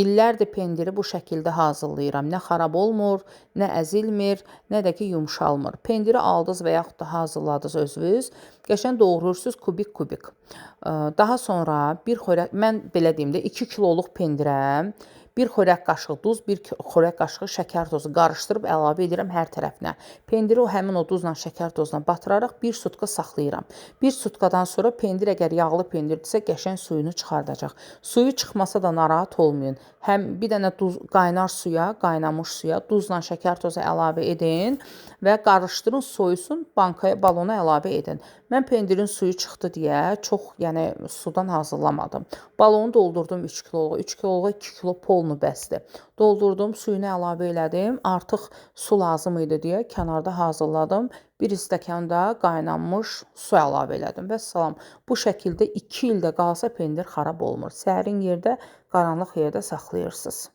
illərdir pendiri bu şəkildə hazırlayıram. Nə xarab olmur, nə əzilmir, nə də ki yumşalmır. Pendiri aldınız və yaxud da hazırladınız özünüz. Qəşəng doğrayırsınız kubik-kubik. Daha sonra bir xörək, mən belə deyim də 2 kiloluq pendirə 1 xörək qaşığı duz, 1 xörək qaşığı şəkər tozu qarışdırıb əlavə edirəm hər tərəfinə. Pendiri həmin o duzla, şəkər tozla batıraraq 1 sutka saxlayıram. 1 sutkadan sonra pendir əgər yağlı pendirdirsə qəşəng suyunu çıxardacaq. Suyu çıxmasa da narahat olmayın. Həm bir dənə duz, qaynar suya, qaynamış suya duzla şəkər tozu əlavə edin və qarışdırın, soyusun, bankaya, balona əlavə edin. Mən pendirin suyu çıxdı deyə çox, yəni sudan hazırlamadım. Balonu doldurdum 3 kiloluğa. 3 kiloluğa 2 kilo polnu bəsdir. Doldurdum, suyunu əlavə elədim. Artıq su lazım idi deyə kənarda hazırladım. 1 stəkan da qaynanmış su əlavə elədim. Vəssalam. Bu şəkildə 2 ildə qalsa pendir xarab olmur. Sərin yerdə, qaranlıq yerdə saxlayırsınız.